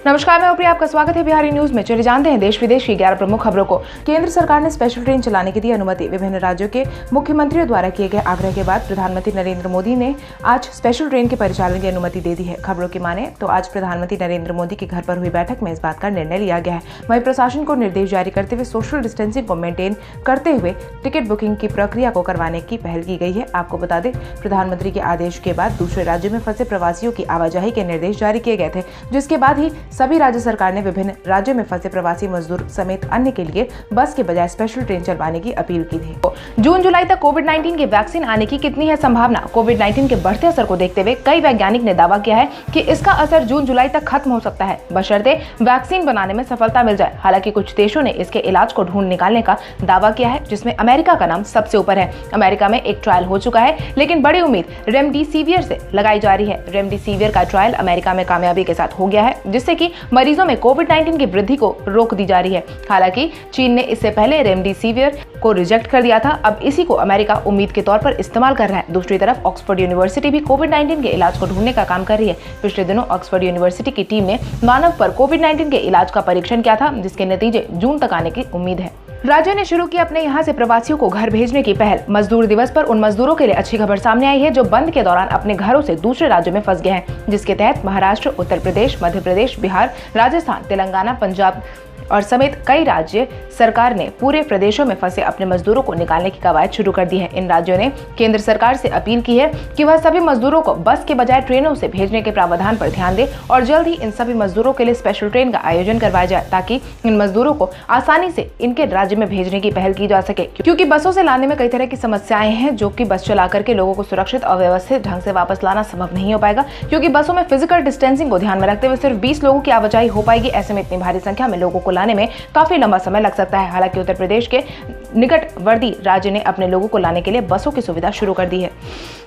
नमस्कार, मैं प्रिया, आपका स्वागत है बिहारी न्यूज में। चलिए जानते हैं देश विदेश की 11 प्रमुख खबरों को। केंद्र सरकार ने स्पेशल ट्रेन चलाने की दी अनुमति। विभिन्न राज्यों के मुख्यमंत्रियों द्वारा किए गए आग्रह के बाद प्रधानमंत्री नरेंद्र मोदी ने आज स्पेशल ट्रेन के परिचालन की अनुमति दे दी है। खबरों की माने तो आज प्रधानमंत्री नरेंद्र मोदी के घर पर हुई बैठक में इस बात का निर्णय लिया गया है। वहीं प्रशासन को निर्देश जारी करते हुए सोशल डिस्टेंसिंग को मेंटेन करते हुए टिकट बुकिंग की प्रक्रिया को करवाने की पहल की गई है। आपको बता दें, प्रधानमंत्री के आदेश के बाद दूसरे राज्यों में फंसे प्रवासियों की आवाजाही के निर्देश जारी किए गए थे, जिसके बाद ही सभी राज्य सरकार ने विभिन्न राज्यों में फंसे प्रवासी मजदूर समेत अन्य के लिए बस के बजाय स्पेशल ट्रेन चलवाने की अपील की थी। जून जुलाई तक कोविड-19 के वैक्सीन आने की कितनी है संभावना? कोविड-19 के बढ़ते असर को देखते हुए कई वैज्ञानिक ने दावा किया है कि इसका असर जून जुलाई तक खत्म हो सकता है, बशर्ते वैक्सीन बनाने में सफलता मिल जाए। हालांकि कुछ देशों ने इसके इलाज को ढूंढ निकालने का दावा किया है, जिसमें अमेरिका का नाम सबसे ऊपर है। अमेरिका में एक ट्रायल हो चुका है, लेकिन बड़ी उम्मीद रेमडेसिविर से लगाई जा रही है। रेमडेसिविर का ट्रायल अमेरिका में कामयाबी के साथ हो गया है, जिससे कि मरीजों में कोविड-19 की वृद्धि को रोक दी जा रही है। हालांकि चीन ने इससे पहले रेमडेसिविर को रिजेक्ट कर दिया था। अब इसी को अमेरिका उम्मीद के तौर पर इस्तेमाल कर रहा है। दूसरी तरफ ऑक्सफोर्ड यूनिवर्सिटी भी कोविड-19 के इलाज को ढूंढने का काम कर रही है। पिछले दिनों ऑक्सफोर्ड यूनिवर्सिटी की टीम ने मानव पर कोविड-19 के इलाज का परीक्षण किया था, जिसके नतीजे जून तक आने की उम्मीद है। राज्य ने शुरू की अपने यहां से प्रवासियों को घर भेजने की पहल। मजदूर दिवस पर उन मजदूरों के लिए अच्छी खबर सामने आई है जो बंद के दौरान अपने घरों से दूसरे राज्यों में फंस गए हैं, जिसके तहत महाराष्ट्र, उत्तर प्रदेश, मध्य प्रदेश, बिहार, राजस्थान, तेलंगाना, पंजाब और समेत कई राज्य सरकार ने पूरे प्रदेशों में फंसे अपने मजदूरों को निकालने की कवायद शुरू कर दी है। इन राज्यों ने केंद्र सरकार से अपील की है कि वह सभी मजदूरों को बस के बजाय ट्रेनों से भेजने के प्रावधान पर ध्यान दे और जल्द ही इन सभी मजदूरों के लिए स्पेशल ट्रेन का आयोजन करवाया जाए, ताकि इन मजदूरों को आसानी से इनके राज्य में भेजने की पहल की जा सके। क्योंकि बसों से लाने में कई तरह की समस्याएं हैं, जो कि बस चला करके लोगों को सुरक्षित और व्यवस्थित ढंग से वापस लाना संभव नहीं हो पाएगा, क्योंकि बसों में फिजिकल डिस्टेंसिंग को ध्यान में रखते हुए सिर्फ 20 लोगों की आवाजाही हो पाएगी। ऐसे में इतनी भारी संख्या में लोगों को लाने में काफी लंबा समय लग सकता है। हालांकि उत्तर प्रदेश के निकटवर्ती राज्य ने अपने लोगों को लाने के लिए बसों की सुविधा शुरू कर दी है।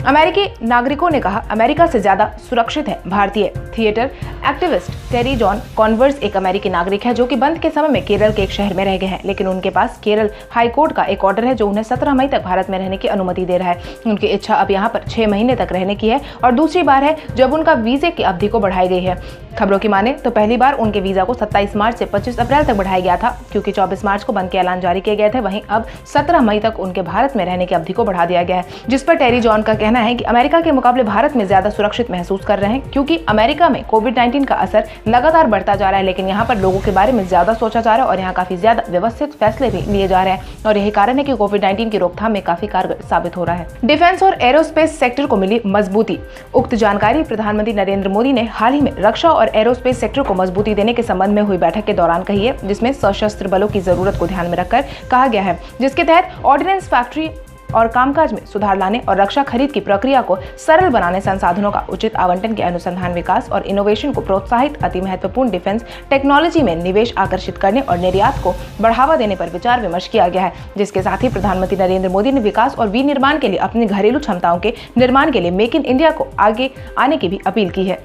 अमेरिकी नागरिकों ने कहा, अमेरिका से ज्यादा सुरक्षित है भारतीय। थिएटर एक्टिविस्ट टेरी जॉन कॉन्वर्स एक अमेरिकी नागरिक है, जो कि बंद के समय में केरल के एक शहर में रह गए हैं, लेकिन उनके पास केरल हाई कोर्ट का एक ऑर्डर है जो उन्हें 17 मई तक भारत में रहने की अनुमति दे रहा है। उनकी इच्छा अब यहाँ पर 6 महीने तक रहने की है और दूसरी बार है जब उनका वीजे की अवधि को बढ़ाई गई है। खबरों की माने तो पहली बार उनके वीजा को 27 मार्च से 25 अप्रैल तक बढ़ाया गया था, क्योंकि 24 मार्च को बंद के ऐलान जारी किए गए थे। वहीं अब 17 मई तक उनके भारत में रहने की अवधि को बढ़ा दिया गया है, जिस पर टेरी जॉन का कहना है कि अमेरिका के मुकाबले भारत में ज्यादा सुरक्षित महसूस कर रहे हैं, क्योंकि अमेरिका में कोविड-19 का असर लगातार बढ़ता जा रहा है, लेकिन यहाँ पर लोगों के बारे में ज्यादा सोचा जा रहा है और यहाँ काफी ज्यादा व्यवस्थित फैसले भी लिए जा रहे हैं और यही कारण है कि कोविड-19 की रोकथाम में काफी कारगर साबित हो रहा है। डिफेंस और एरोस्पेस सेक्टर को मिली मजबूती। उक्त जानकारी प्रधानमंत्री नरेंद्र मोदी ने हाल ही में रक्षा और एरोस्पेस सेक्टर को मजबूती देने के संबंध में हुई बैठक के दौरान कही है, जिसमें सशस्त्र बलों की जरूरत को ध्यान में रखकर कहा गया है, जिसके तहत ऑर्डिनेंस फैक्ट्री और कामकाज में सुधार लाने और रक्षा खरीद की प्रक्रिया को सरल बनाने, संसाधनों का उचित आवंटन के अनुसंधान विकास और इनोवेशन को प्रोत्साहित, अति महत्वपूर्ण डिफेंस टेक्नोलॉजी में निवेश आकर्षित करने और निर्यात को बढ़ावा देने पर विचार विमर्श किया गया है। जिसके साथ ही प्रधानमंत्री नरेंद्र मोदी ने विकास और विनिर्माण के लिए अपनी घरेलू क्षमताओं के निर्माण के लिए मेक इन इंडिया को आगे आने की भी अपील की है।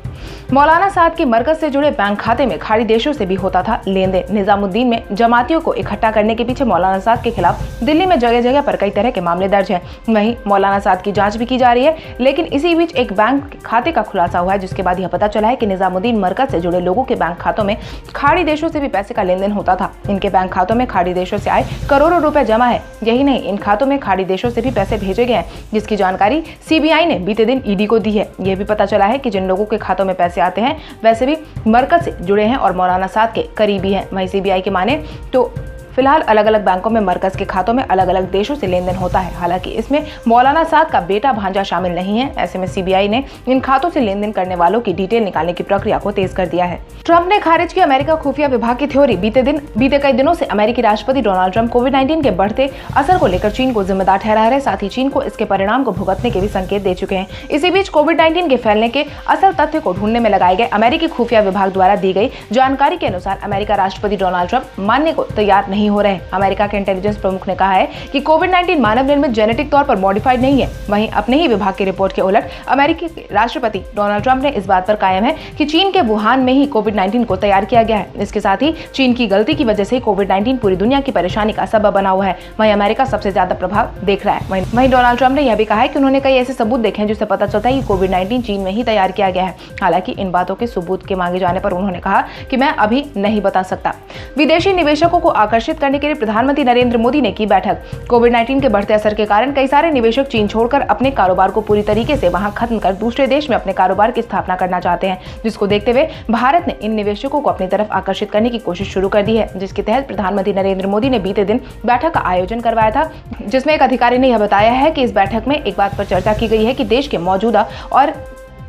मौलाना साद के मरकज से जुड़े बैंक खाते में खाड़ी देशों से भी होता था लेन देन। निजामुद्दीन में जमातियों को इकट्ठा करने के पीछे मौलाना साद के खिलाफ दिल्ली में जगह जगह पर कई तरह के मामले दर्ज है। वहीं मौलाना साद की जांच भी की जा रही है, लेकिन इसी बीच एक बैंक खाते का खुलासा हुआ है, जिसके बाद यह पता चला है कि निजामुद्दीन मरकज से जुड़े लोगों के बैंक खातों में खाड़ी देशों से भी पैसे का लेन देन होता था। इनके बैंक खातों में खाड़ी देशों से आए करोड़ों रुपए जमा है। यही नहीं, इन खातों में खाड़ी देशों से भी पैसे भेजे गए हैं, जिसकी जानकारी सीबीआई ने बीते दिन ईडी को दी है। यह भी पता चला है कि जिन लोगों के खातों में पैसे आते हैं वैसे भी मरकज से जुड़े हैं और मौलाना साद के करीबी हैं। वहीं सीबीआई की माने तो फिलहाल अलग अलग बैंकों में मरकज के खातों में अलग अलग देशों से लेन देन होता है। हालांकि इसमें मौलाना साद का बेटा भांजा शामिल नहीं है। ऐसे में सीबीआई ने इन खातों से लेन देन करने वालों की डिटेल निकालने की प्रक्रिया को तेज कर दिया है। ट्रंप ने खारिज की अमेरिका खुफिया विभाग की थ्योरी। बीते कई दिनों से अमेरिकी राष्ट्रपति डोनाल्ड ट्रंप कोविड-19 के बढ़ते असर को लेकर चीन को जिम्मेदार ठहरा रहे, साथ ही चीन को इसके परिणाम को भुगतने के भी संकेत दे चुके हैं। इसी बीच कोविड-19 के फैलने के असल तथ्य को ढूंढने में लगाए गए अमेरिकी खुफिया विभाग द्वारा दी गई जानकारी के अनुसार अमेरिका राष्ट्रपति डोनाल्ड ट्रंप मानने को तैयार नहीं नहीं हो रहे। अमेरिका के इंटेलिजेंस प्रमुख ने कहा है कि कोविड-19 मानव निर्मित जेनेटिक तौर पर मॉडिफाइड नहीं है। वहीं अपने ही विभाग की रिपोर्ट के उलट अमेरिकी राष्ट्रपति डोनाल्ड ट्रंप ने इस बात पर कायम है कि चीन के वुहान में ही कोविड-19 को तैयार किया गया है। इसके साथ ही चीन की गलती की वजह से कोविड-19 पूरी दुनिया की परेशानी का सबब बना हुआ है। वहीं अमेरिका सबसे ज्यादा प्रभाव देख रहा है। वहीं डोनाल्ड ट्रंप ने यह भी कहा है कि उन्होंने कई ऐसे सबूत देखे हैं जिससे पता चलता है कि कोविड-19 चीन में ही तैयार किया गया है। हालांकि इन बातों के सबूत के मांगे जाने पर उन्होंने कहा कि मैं अभी नहीं बता सकता। विदेशी निवेशकों को आकर्षित करने के लिए प्रधानमंत्री नरेंद्र मोदी ने की बैठक। कोविड-19 के बढ़ते असर के कारण कई सारे निवेशक चीन छोड़कर अपने कारोबार को पूरी तरीके से वहां खत्म कर दूसरे देश में अपने कारोबार की स्थापना करना चाहते हैं, जिसको देखते हुए भारत ने इन निवेशकों को अपनी तरफ आकर्षित करने की कोशिश शुरू कर दी है, जिसके तहत प्रधानमंत्री नरेंद्र मोदी ने बीते दिन बैठक का आयोजन करवाया था, जिसमें एक अधिकारी ने यह बताया है कि इस बैठक में एक बात पर चर्चा की गई है कि देश के मौजूदा और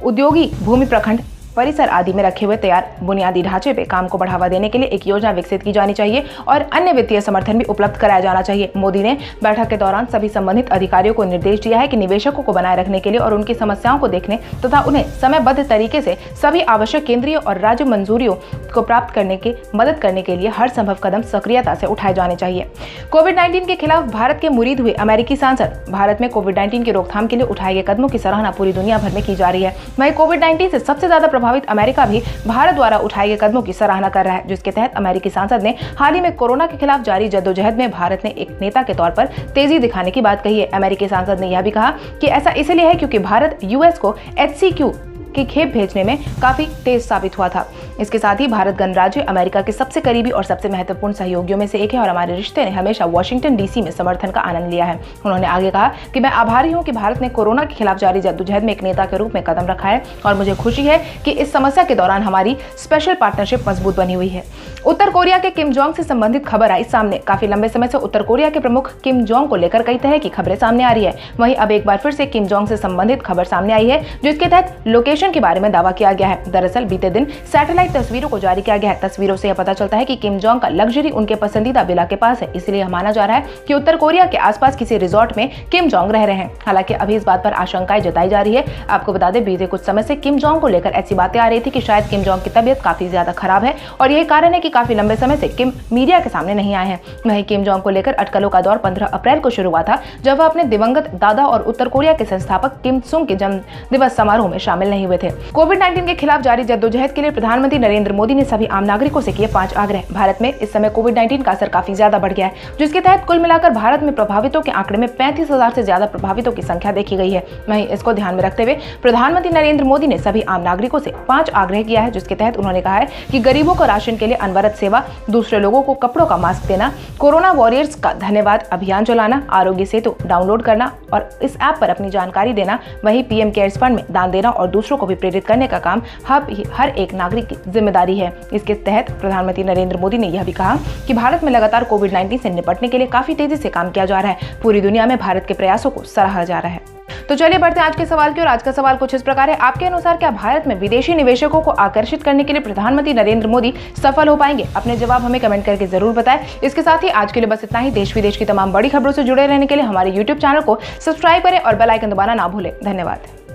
उद्योगी भूमि प्रखंड परिसर आदि में रखे हुए तैयार बुनियादी ढांचे पे काम को बढ़ावा देने के लिए एक योजना विकसित की जानी चाहिए और अन्य वित्तीय समर्थन भी उपलब्ध कराया जाना चाहिए। मोदी ने बैठक के दौरान सभी संबंधित अधिकारियों को निर्देश दिया है कि निवेशकों को बनाए रखने के लिए और उनकी समस्याओं को देखने तथा उन्हें समयबद्ध तरीके से सभी आवश्यक केंद्रीय और राज्य मंजूरियों को प्राप्त करने की मदद करने के लिए हर संभव कदम सक्रियता से उठाए जाने चाहिए। कोविड-19 के खिलाफ भारत के मुरीद हुए अमेरिकी सांसद भारत में कोविड-19 की रोकथाम के लिए उठाए गए कदमों की सराहना पूरी दुनिया भर में की जा रही है। वहीं कोविड-19 से सबसे ज्यादा प्रभावित अमेरिका भी भारत द्वारा उठाए गए कदमों की सराहना कर रहा है, जिसके तहत अमेरिकी सांसद ने हाल ही में कोरोना के खिलाफ जारी जद्दोजहद में भारत ने एक नेता के तौर पर तेजी दिखाने की बात कही है। अमेरिकी सांसद ने यह भी कहा कि ऐसा इसलिए है क्योंकि भारत यूएस को HCQ की खेप भेजने में काफी तेज साबित हुआ था। इसके साथ ही भारत गणराज्य अमेरिका के सबसे करीबी और सबसे महत्वपूर्ण सहयोगियों में से एक है और हमारे रिश्ते ने हमेशा वॉशिंगटन DC में समर्थन का आनंद लिया है। उन्होंने आगे कहा कि मैं आभारी हूं कि भारत ने कोरोना के खिलाफ जारी जद्दोजहद में एक नेता के रूप में कदम रखा है और मुझे खुशी है कि इस समस्या के दौरान हमारी स्पेशल पार्टनरशिप मजबूत बनी हुई है। उत्तर कोरिया के किम जोंग से संबंधित खबर आई सामने। काफी लंबे समय से उत्तर कोरिया के प्रमुख किम जोंग को लेकर कई तरह की खबरें सामने आ रही है। वहीं अब एक बार फिर से किम जोंग से संबंधित खबर सामने आई है, जिसके तहत लोकेशन के बारे में दावा किया गया है। दरअसल बीते दिन सैटेलाइट तस्वीरों को जारी किया गया है। तस्वीरों से यह पता चलता है कि किम जोंग का लग्जरी उनके पसंदीदा विला के पास है, इसलिए यह माना जा रहा है कि उत्तर कोरिया के आसपास किसी रिजॉर्ट में किम जोंग रह रहे हैं। हालांकि अभी इस बात पर आशंकाएं जताई जा रही है। आपको बता दें, बीते कुछ समय से किम जोंग को लेकर ऐसी बातें आ रही थी कि शायद किम जोंग की तबीयत काफी ज्यादा खराब है और यही कारण है कि काफी लंबे समय से किम मीडिया के सामने नहीं आए हैं। वहीं किम जोंग को लेकर अटकलों का दौर 15 अप्रैल को शुरू हुआ था, जब वह अपने दिवंगत दादा और उत्तर कोरिया के संस्थापक किम सुंग के जन्म दिवस समारोह में शामिल नहीं हुए थे। कोविड-19 के खिलाफ जारी जद्दोजहद के लिए प्रधानमंत्री नरेंद्र मोदी ने सभी आम नागरिकों से किए 5 आग्रह। भारत में इस समय कोविड-19 का असर काफी ज्यादा बढ़ गया है, जिसके तहत कुल मिलाकर भारत में प्रभावितों के आंकड़े में 35,000 से ज्यादा प्रभावितों की संख्या देखी गई है। वहीं इसको ध्यान में रखते हुए प्रधानमंत्री नरेंद्र मोदी ने सभी आम नागरिकों से 5 आग्रह किया है, जिसके तहत उन्होंने कहा है कि गरीबों को राशन के लिए अनवरत सेवा, दूसरे लोगों को कपड़ों का मास्क देना, कोरोना वॉरियर्स का धन्यवाद अभियान चलाना, आरोग्य सेतु डाउनलोड करना और इस ऐप पर अपनी जानकारी देना, वहीं PM केयर्स फंड में दान देना और दूसरों को भी प्रेरित करने का काम हर एक नागरिक की जिम्मेदारी है। इसके तहत प्रधानमंत्री नरेंद्र मोदी ने यह भी कहा कि भारत में लगातार कोविड-19 से निपटने के लिए काफी तेजी से काम किया जा रहा है। पूरी दुनिया में भारत के प्रयासों को सराहा जा रहा है। तो चलिए बढ़ते हैं आज के सवाल की ओर। आज का सवाल कुछ इस प्रकार है, आपके अनुसार क्या भारत में विदेशी निवेशकों को आकर्षित करने के लिए प्रधानमंत्री नरेंद्र मोदी सफल हो पाएंगे? अपने जवाब हमें कमेंट करके जरूर बताएं। इसके साथ ही आज के लिए बस इतना ही। देश विदेश की तमाम बड़ी खबरों से जुड़े रहने के लिए हमारे YouTube चैनल को सब्सक्राइब करें और बेल आइकन दबाना ना भूलें। धन्यवाद।